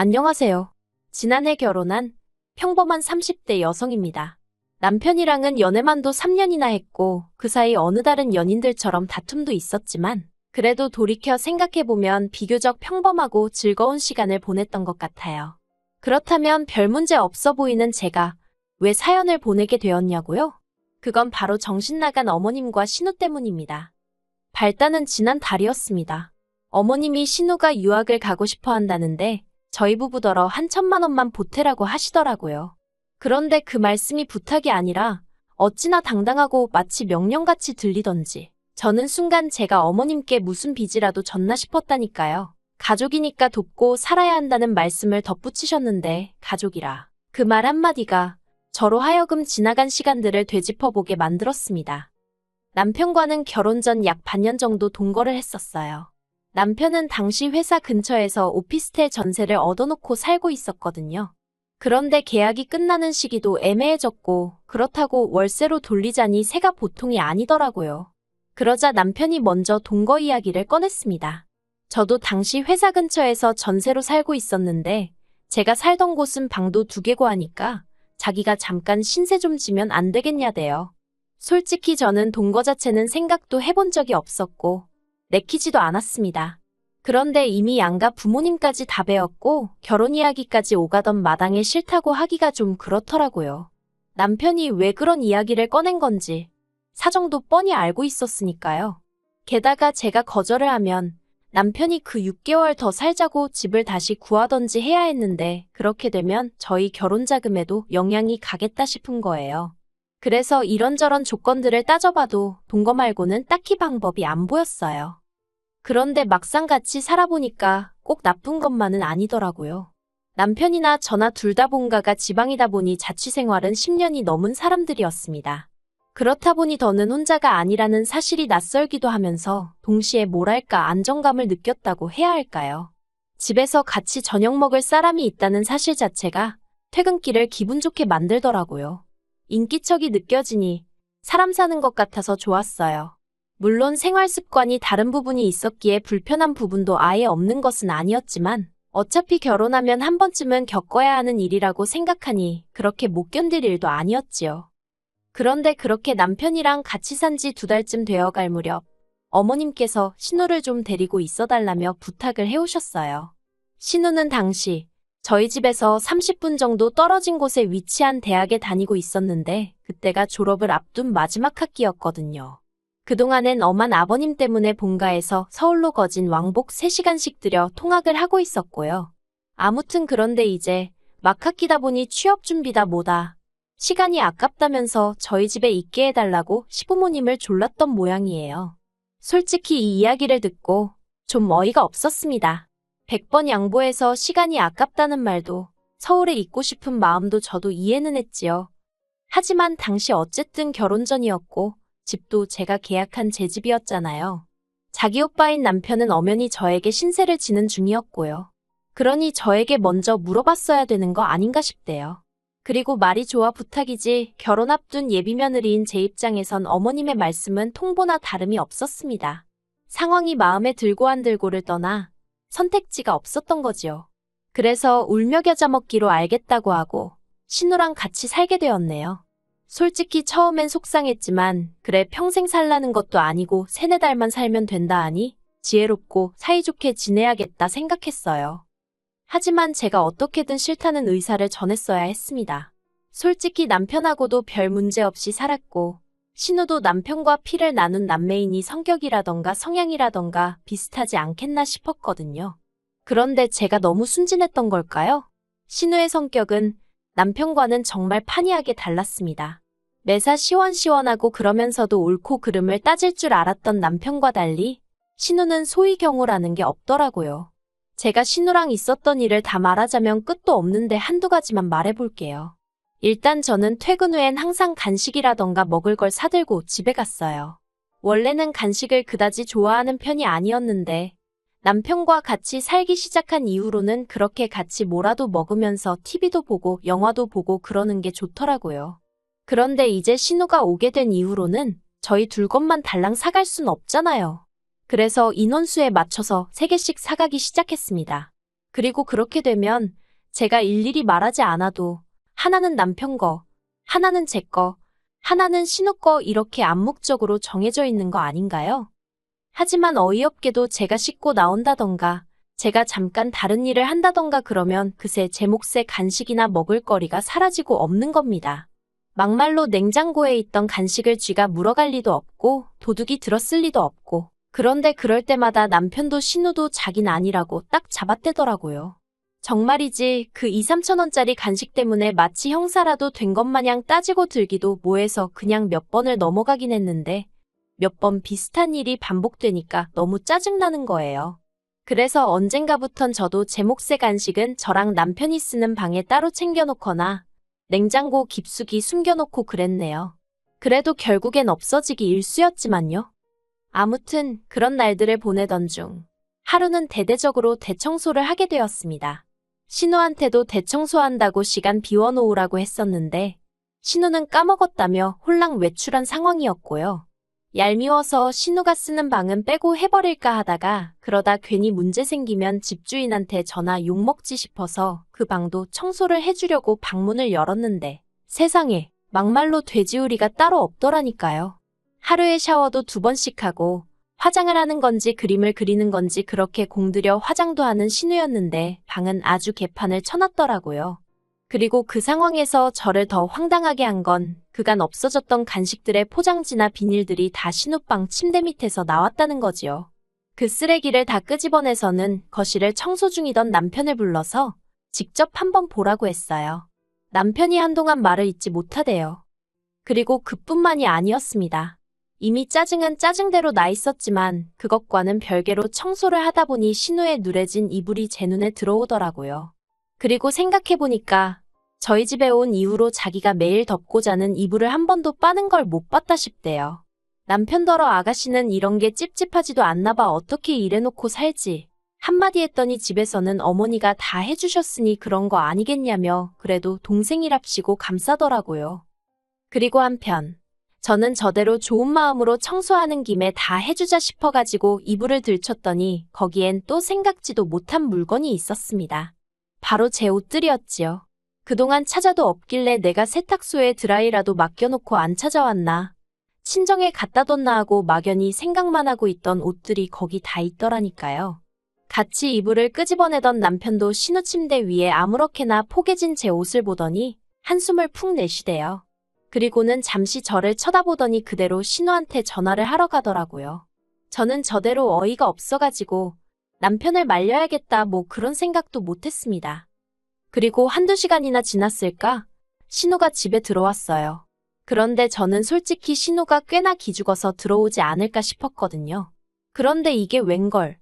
안녕하세요. 지난해 결혼한 평범한 30대 여성입니다. 남편이랑은 연애만도 3년이나 했고 그 사이 어느 다른 연인들처럼 다툼도 있었지만 그래도 돌이켜 생각해보면 비교적 평범하고 즐거운 시간을 보냈던 것 같아요. 그렇다면 별 문제 없어 보이는 제가 왜 사연을 보내게 되었냐고요? 그건 바로 정신나간 어머님과 신우 때문입니다. 발단은 지난 달이었습니다. 어머님이 신우가 유학을 가고 싶어 한다는데 저희 부부더러 한 1,000만 원만 보태라고 하시더라고요. 그런데 그 말씀이 부탁이 아니라 어찌나 당당하고 마치 명령같이 들리던지 저는 순간 제가 어머님께 무슨 빚이라도 졌나 싶었다니까요. 가족이니까 돕고 살아야 한다는 말씀을 덧붙이셨는데 가족이라. 그 말 한마디가 저로 하여금 지나간 시간들을 되짚어보게 만들었습니다. 남편과는 결혼 전 약 반년 정도 동거를 했었어요. 남편은 당시 회사 근처에서 오피스텔 전세를 얻어놓고 살고 있었거든요. 그런데 계약이 끝나는 시기도 애매해졌고 그렇다고 월세로 돌리자니 새가 보통이 아니더라고요. 그러자 남편이 먼저 동거 이야기를 꺼냈습니다. 저도 당시 회사 근처에서 전세로 살고 있었는데 제가 살던 곳은 방도 2개고 하니까 자기가 잠깐 신세 좀 지면 안 되겠냐대요. 솔직히 저는 동거 자체는 생각도 해본 적이 없었고 내키지도 않았습니다. 그런데 이미 양가 부모님까지 다 배웠고 결혼 이야기까지 오가던 마당에 싫다고 하기가 좀 그렇더라고요. 남편이 왜 그런 이야기를 꺼낸 건지 사정도 뻔히 알고 있었으니까요. 게다가 제가 거절을 하면 남편이 그 6개월 더 살자고 집을 다시 구하던지 해야 했는데 그렇게 되면 저희 결혼 자금에도 영향이 가겠다 싶은 거예요. 그래서 이런저런 조건들을 따져봐도 동거 말고는 딱히 방법이 안 보였어요. 그런데 막상 같이 살아보니까 꼭 나쁜 것만은 아니더라고요. 남편이나 저나 둘 다 본가가 지방이다 보니 자취생활은 10년이 넘은 사람들이었습니다. 그렇다 보니 더는 혼자가 아니라는 사실이 낯설기도 하면서 동시에 뭐랄까 안정감을 느꼈다고 해야 할까요? 집에서 같이 저녁 먹을 사람이 있다는 사실 자체가 퇴근길을 기분 좋게 만들더라고요. 인기척이 느껴지니 사람 사는 것 같아서 좋았어요. 물론 생활 습관이 다른 부분이 있었기에 불편한 부분도 아예 없는 것은 아니었지만 어차피 결혼하면 한 번쯤은 겪어야 하는 일이라고 생각하니 그렇게 못 견딜 일도 아니었지요. 그런데 그렇게 남편이랑 같이 산 지 2달쯤 되어갈 무렵 어머님께서 신우를 좀 데리고 있어달라며 부탁을 해오셨어요. 신우는 당시 저희 집에서 30분 정도 떨어진 곳에 위치한 대학에 다니고 있었는데 그때가 졸업을 앞둔 마지막 학기였거든요. 그동안엔 엄한 아버님 때문에 본가에서 서울로 거진 왕복 3시간씩 들여 통학을 하고 있었고요. 아무튼 그런데 이제 막 학기다 보니 취업 준비다 뭐다. 시간이 아깝다면서 저희 집에 있게 해달라고 시부모님을 졸랐던 모양이에요. 솔직히 이 이야기를 듣고 좀 어이가 없었습니다. 100번 양보해서 시간이 아깝다는 말도 서울에 있고 싶은 마음도 저도 이해는 했지요. 하지만 당시 어쨌든 결혼 전이었고 집도 제가 계약한 제 집이었잖아요. 자기 오빠인 남편은 엄연히 저에게 신세를 지는 중이었고요. 그러니 저에게 먼저 물어봤어야 되는 거 아닌가 싶대요. 그리고 말이 좋아 부탁이지 결혼 앞둔 예비며느리인 제 입장에선 어머님의 말씀은 통보나 다름이 없었습니다. 상황이 마음에 들고 안 들고를 떠나 선택지가 없었던 거지요. 그래서 울며 겨자 먹기로 알겠다고 하고 신우랑 같이 살게 되었네요. 솔직히 처음엔 속상했지만 그래 평생 살라는 것도 아니고 3-4달만 살면 된다 하니 지혜롭고 사이좋게 지내야겠다 생각했어요. 하지만 제가 어떻게든 싫다는 의사를 전했어야 했습니다. 솔직히 남편하고도 별 문제 없이 살았고 신우도 남편과 피를 나눈 남매이니 성격이라던가 성향이라던가 비슷하지 않겠나 싶었거든요. 그런데 제가 너무 순진했던 걸까요? 신우의 성격은 남편과는 정말 판이하게 달랐습니다. 매사 시원시원하고 그러면서도 옳고 그름을 따질 줄 알았던 남편과 달리 신우는 소위경우라는 게 없더라고요. 제가 신우랑 있었던 일을 다 말하자면 끝도 없는데 한두 가지만 말해볼게요. 일단 저는 퇴근 후엔 항상 간식이라던가 먹을 걸 사들고 집에 갔어요. 원래는 간식을 그다지 좋아하는 편이 아니었는데 남편과 같이 살기 시작한 이후로는 그렇게 같이 뭐라도 먹으면서 TV도 보고 영화도 보고 그러는 게 좋더라고요. 그런데 이제 신우가 오게 된 이후로는 저희 둘 것만 달랑 사갈 순 없잖아요. 그래서 인원수에 맞춰서 3개씩 사가기 시작했습니다. 그리고 그렇게 되면 제가 일일이 말하지 않아도 하나는 남편 거, 하나는 제 거, 하나는 신우 거 이렇게 암묵적으로 정해져 있는 거 아닌가요? 하지만 어이없게도 제가 씻고 나온다던가 제가 잠깐 다른 일을 한다던가 그러면 그새 제 몫의 간식이나 먹을거리가 사라지고 없는 겁니다. 막말로 냉장고에 있던 간식을 쥐가 물어갈 리도 없고 도둑이 들었을 리도 없고 그런데 그럴 때마다 남편도 신우도 자긴 아니라고 딱 잡아떼더라고요. 정말이지 그 2, 3천 원짜리 간식 때문에 마치 형사라도 된 것 마냥 따지고 들기도 뭐해서 그냥 몇 번을 넘어가긴 했는데 몇 번 비슷한 일이 반복되니까 너무 짜증나는 거예요. 그래서 언젠가부턴 저도 제 몫의 간식은 저랑 남편이 쓰는 방에 따로 챙겨놓거나 냉장고 깊숙이 숨겨놓고 그랬네요. 그래도 결국엔 없어지기 일쑤였지만요. 아무튼 그런 날들을 보내던 중 하루는 대대적으로 대청소를 하게 되었습니다. 신우한테도 대청소한다고 시간 비워놓으라고 했었는데 신우는 까먹었다며 홀랑 외출한 상황이었고요. 얄미워서 신우가 쓰는 방은 빼고 해버릴까 하다가 그러다 괜히 문제 생기면 집주인한테 전화 욕먹지 싶어서 그 방도 청소를 해주려고 방문을 열었는데 세상에 막말로 돼지우리가 따로 없더라니까요. 하루에 샤워도 2번씩 하고 화장을 하는 건지 그림을 그리는 건지 그렇게 공들여 화장도 하는 신우였는데 방은 아주 개판을 쳐놨더라고요. 그리고 그 상황에서 저를 더 황당하게 한 건 그간 없어졌던 간식들의 포장지나 비닐들이 다 신우방 침대 밑에서 나왔다는 거지요. 그 쓰레기를 다 끄집어내서는 거실을 청소 중이던 남편을 불러서 직접 한번 보라고 했어요. 남편이 한동안 말을 잇지 못하대요. 그리고 그뿐만이 아니었습니다. 이미 짜증은 짜증대로 나 있었지만 그것과는 별개로 청소를 하다 보니 신우의 누래진 이불이 제 눈에 들어오더라고요. 그리고 생각해보니까 저희 집에 온 이후로 자기가 매일 덮고 자는 이불을 한 번도 빠는 걸 못 봤다 싶대요. 남편더러 아가씨는 이런 게 찝찝하지도 않나 봐 어떻게 이래놓고 살지. 한마디 했더니 집에서는 어머니가 다 해주셨으니 그런 거 아니겠냐며 그래도 동생이랍시고 감싸더라고요. 그리고 한편 저는 저대로 좋은 마음으로 청소하는 김에 다 해주자 싶어가지고 이불을 들쳤더니 거기엔 또 생각지도 못한 물건이 있었습니다. 바로 제 옷들이었지요. 그동안 찾아도 없길래 내가 세탁소에 드라이라도 맡겨놓고 안 찾아왔나. 친정에 갖다 뒀나 하고 막연히 생각만 하고 있던 옷들이 거기 다 있더라니까요. 같이 이불을 끄집어내던 남편도 신우 침대 위에 아무렇게나 포개진 제 옷을 보더니 한숨을 푹 내쉬대요. 그리고는 잠시 저를 쳐다보더니 그대로 신우한테 전화를 하러 가더라고요. 저는 저대로 어이가 없어가지고 남편을 말려야겠다 뭐 그런 생각도 못했습니다. 그리고 1~2시간이나 지났을까? 신우가 집에 들어왔어요. 그런데 저는 솔직히 신우가 꽤나 기죽어서 들어오지 않을까 싶었거든요. 그런데 이게 웬걸.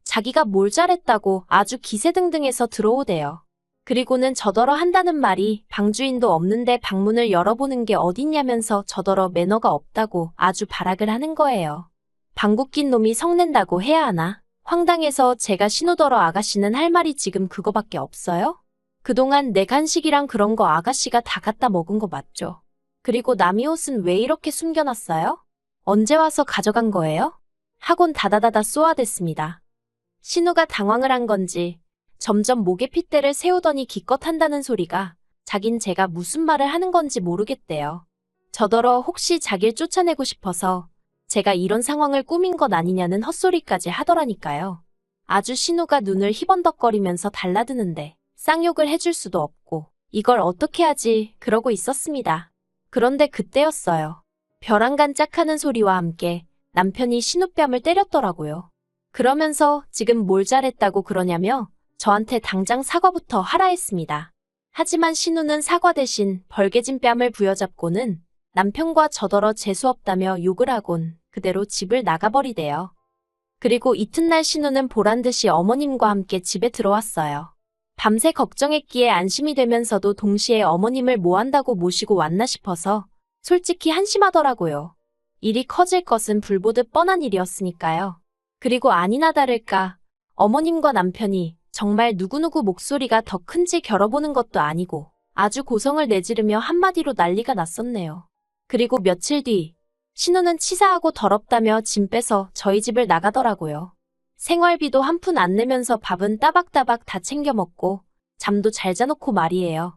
자기가 뭘 잘했다고 아주 기세등등해서 들어오대요. 그리고는 저더러 한다는 말이 방주인도 없는데 방문을 열어보는 게 어딨냐면서 저더러 매너가 없다고 아주 발악을 하는 거예요. 방구 낀 놈이 성낸다고 해야 하나? 황당해서 제가 신우더러 아가씨는 할 말이 지금 그거밖에 없어요? 그동안 내 간식이랑 그런 거 아가씨가 다 갖다 먹은 거 맞죠? 그리고 남이 옷은 왜 이렇게 숨겨놨어요? 언제 와서 가져간 거예요? 하곤 다다다다 쏘아댔습니다. 신우가 당황을 한 건지 점점 목에 핏대를 세우더니 기껏 한다는 소리가 자긴 제가 무슨 말을 하는 건지 모르겠대요. 저더러 혹시 자길 쫓아내고 싶어서 제가 이런 상황을 꾸민 것 아니냐는 헛소리까지 하더라니까요. 아주 신우가 눈을 희번덕거리면서 달라드는데 쌍욕을 해줄 수도 없고 이걸 어떻게 하지 그러고 있었습니다. 그런데 그때였어요. 벼랑간짝하는 소리와 함께 남편이 신우 뺨을 때렸더라고요. 그러면서 지금 뭘 잘했다고 그러냐며 저한테 당장 사과부터 하라 했습니다. 하지만 신우는 사과 대신 벌개진 뺨을 부여잡고는 남편과 저더러 재수없다며 욕을 하곤 그대로 집을 나가버리대요. 그리고 이튿날 신우는 보란듯이 어머님과 함께 집에 들어왔어요. 밤새 걱정했기에 안심이 되면서도 동시에 어머님을 뭐 한다고 모시고 왔나 싶어서 솔직히 한심하더라고요. 일이 커질 것은 불보듯 뻔한 일이었으니까요. 그리고 아니나 다를까 어머님과 남편이 정말 누구누구 목소리가 더 큰지 겨뤄보는 것도 아니고 아주 고성을 내지르며 한마디로 난리가 났었네요. 그리고 며칠 뒤 신우는 치사하고 더럽다며 짐 빼서 저희 집을 나가더라고요. 생활비도 한 푼 안 내면서 밥은 따박따박 다 챙겨 먹고 잠도 잘 자놓고 말이에요.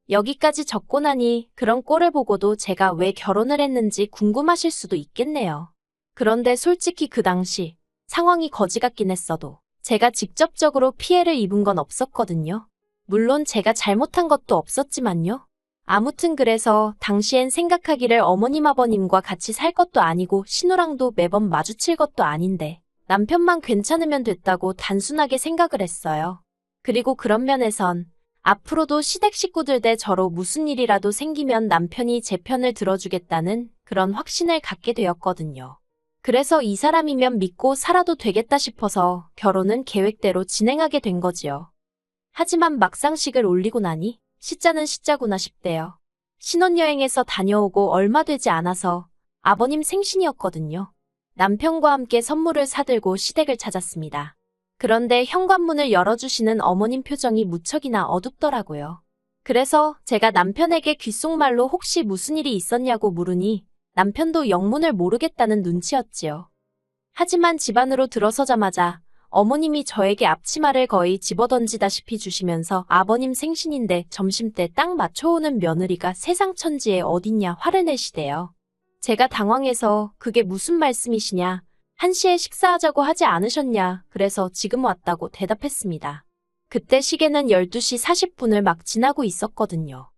여기까지 적고 나니 그런 꼴을 보고도 제가 왜 결혼을 했는지 궁금하실 수도 있겠네요. 그런데 솔직히 그 당시 상황이 거지 같긴 했어도 제가 직접적으로 피해를 입은 건 없었거든요. 물론 제가 잘못한 것도 없었지만요. 아무튼 그래서 당시엔 생각하기를 어머님 아버님과 같이 살 것도 아니고 신우랑도 매번 마주칠 것도 아닌데 남편만 괜찮으면 됐다고 단순하게 생각을 했어요. 그리고 그런 면에선 앞으로도 시댁 식구들 대 저로 무슨 일이라도 생기면 남편이 제 편을 들어주겠다는 그런 확신을 갖게 되었거든요. 그래서 이 사람이면 믿고 살아도 되겠다 싶어서 결혼은 계획대로 진행하게 된 거지요. 하지만 막상식을 올리고 나니 시자는 시자구나 싶대요. 신혼여행에서 다녀오고 얼마 되지 않아서 아버님 생신이었거든요. 남편과 함께 선물을 사들고 시댁을 찾았습니다. 그런데 현관문을 열어주시는 어머님 표정이 무척이나 어둡더라고요. 그래서 제가 남편에게 귓속말로 혹시 무슨 일이 있었냐고 물으니 남편도 영문을 모르겠다는 눈치였지요. 하지만 집 안으로 들어서자마자 어머님이 저에게 앞치마를 거의 집어던지다시피 주시면서 아버님 생신인데 점심때 딱 맞춰오는 며느리가 세상 천지에 어딨냐 화를 내시대요. 제가 당황해서 그게 무슨 말씀이시냐, 1시에 식사하자고 하지 않으셨냐, 그래서 지금 왔다고 대답했습니다. 그때 시계는 12시 40분을 막 지나고 있었거든요.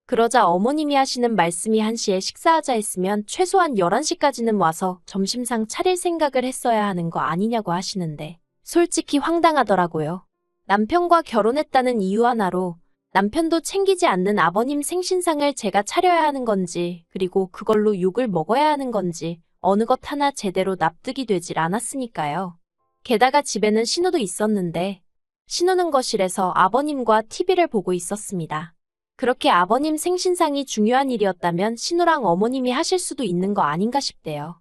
그러자 어머님이 하시는 말씀이 1시에 식사하자 했으면 최소한 11시까지는 와서 점심상 차릴 생각을 했어야 하는 거 아니냐고 하시는데 솔직히 황당하더라고요. 남편과 결혼했다는 이유 하나로 남편도 챙기지 않는 아버님 생신상을 제가 차려야 하는 건지 그리고 그걸로 욕을 먹어야 하는 건지 어느 것 하나 제대로 납득이 되질 않았으니까요. 게다가 집에는 신우도 있었는데 신우는 거실에서 아버님과 TV를 보고 있었습니다. 그렇게 아버님 생신상이 중요한 일이었다면 신우랑 어머님이 하실 수도 있는 거 아닌가 싶대요.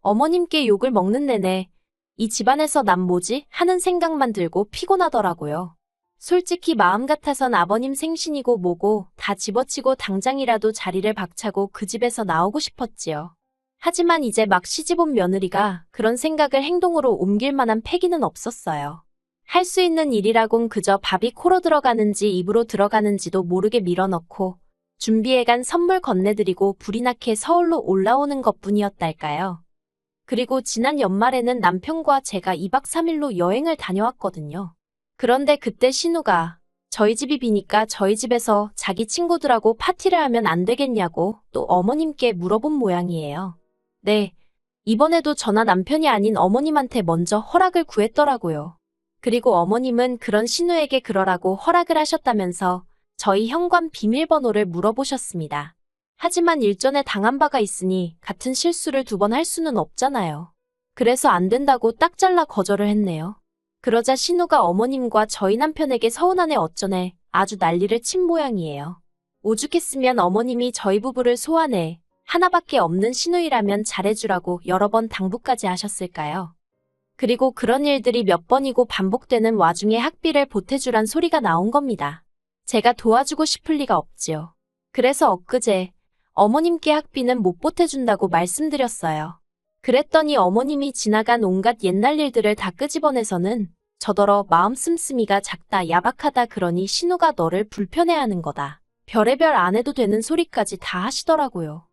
어머님께 욕을 먹는 내내 이 집안에서 난 뭐지? 하는 생각만 들고 피곤하더라고요. 솔직히 마음 같아선 아버님 생신이고 뭐고 다 집어치고 당장이라도 자리를 박차고 그 집에서 나오고 싶었지요. 하지만 이제 막 시집온 며느리가 그런 생각을 행동으로 옮길 만한 패기는 없었어요. 할 수 있는 일이라곤 그저 밥이 코로 들어가는지 입으로 들어가는지도 모르게 밀어넣고 준비해간 선물 건네드리고 불이 나게 서울로 올라오는 것뿐이었달까요. 그리고 지난 연말에는 남편과 제가 2박 3일로 여행을 다녀왔거든요. 그런데 그때 신우가 저희 집이 비니까 저희 집에서 자기 친구들하고 파티를 하면 안 되겠냐고 또 어머님께 물어본 모양이에요. 네, 이번에도 저나 남편이 아닌 어머님한테 먼저 허락을 구했더라고요. 그리고 어머님은 그런 신우에게 그러라고 허락을 하셨다면서 저희 현관 비밀번호를 물어보셨습니다. 하지만 일전에 당한 바가 있으니 같은 실수를 2번 할 수는 없잖아요. 그래서 안 된다고 딱 잘라 거절을 했네요. 그러자 신우가 어머님과 저희 남편에게 서운하네 어쩌네 아주 난리를 친 모양이에요. 오죽했으면 어머님이 저희 부부를 소환해 하나밖에 없는 신우이라면 잘해주라고 여러 번 당부까지 하셨을까요? 그리고 그런 일들이 몇 번이고 반복되는 와중에 학비를 보태주란 소리가 나온 겁니다. 제가 도와주고 싶을 리가 없지요. 그래서 엊그제 어머님께 학비는 못 보태준다고 말씀드렸어요. 그랬더니 어머님이 지나간 온갖 옛날 일들을 다 끄집어내서는 저더러 마음 씀씀이가 작다 야박하다 그러니 신우가 너를 불편해하는 거다. 별의별 안 해도 되는 소리까지 다 하시더라고요.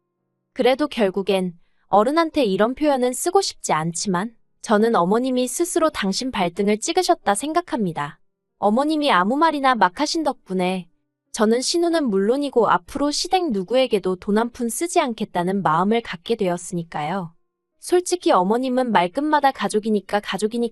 그래도 결국엔 어른한테 이런 표현은 쓰고 싶지 않지만 저는 어머님이 스스로 당신 발등을 찍으셨다 생각합니다. 어머님이 아무 말이나 막 하신 덕분에 저는 신우는 물론이고 앞으로 시댁 누구에게도 돈 한 푼 쓰지 않겠다는 마음을 갖게 되었으니까요. 솔직히 어머님은 말끝마다 가족이니까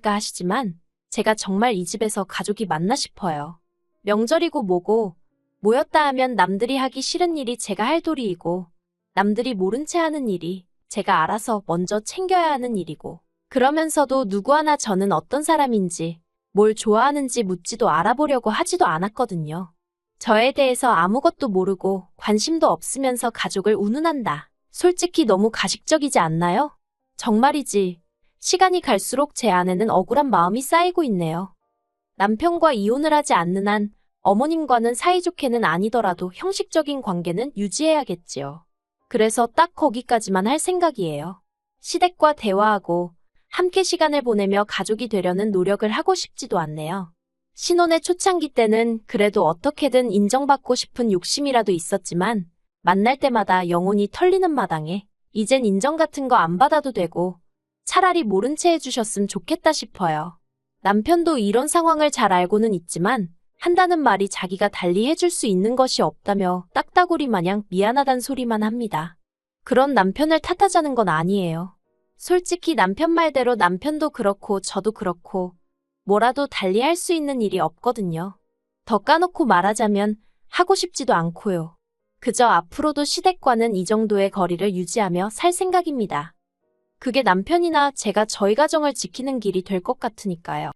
하시지만 제가 정말 이 집에서 가족이 맞나 싶어요. 명절이고 뭐고 모였다 하면 남들이 하기 싫은 일이 제가 할 도리이고 남들이 모른 채 하는 일이 제가 알아서 먼저 챙겨야 하는 일이고 그러면서도 누구 하나 저는 어떤 사람인지 뭘 좋아하는지 묻지도 알아보려고 하지도 않았거든요. 저에 대해서 아무것도 모르고 관심도 없으면서 가족을 운운한다. 솔직히 너무 가식적이지 않나요? 정말이지. 시간이 갈수록 제 안에는 억울한 마음이 쌓이고 있네요. 남편과 이혼을 하지 않는 한 어머님과는 사이좋게는 아니더라도 형식적인 관계는 유지해야겠지요. 그래서 딱 거기까지만 할 생각이에요. 시댁과 대화하고 함께 시간을 보내며 가족이 되려는 노력을 하고 싶지도 않네요. 신혼의 초창기 때는 그래도 어떻게든 인정받고 싶은 욕심이라도 있었지만 만날 때마다 영혼이 털리는 마당에 이젠 인정 같은 거 안 받아도 되고 차라리 모른 채 해주셨으면 좋겠다 싶어요. 남편도 이런 상황을 잘 알고는 있지만 한다는 말이 자기가 달리 해줄 수 있는 것이 없다며 딱따구리 마냥 미안하단 소리만 합니다. 그런 남편을 탓하자는 건 아니에요. 솔직히 남편 말대로 남편도 그렇고 저도 그렇고 뭐라도 달리 할 수 있는 일이 없거든요. 더 까놓고 말하자면 하고 싶지도 않고요. 그저 앞으로도 시댁과는 이 정도의 거리를 유지하며 살 생각입니다. 그게 남편이나 제가 저희 가정을 지키는 길이 될 것 같으니까요.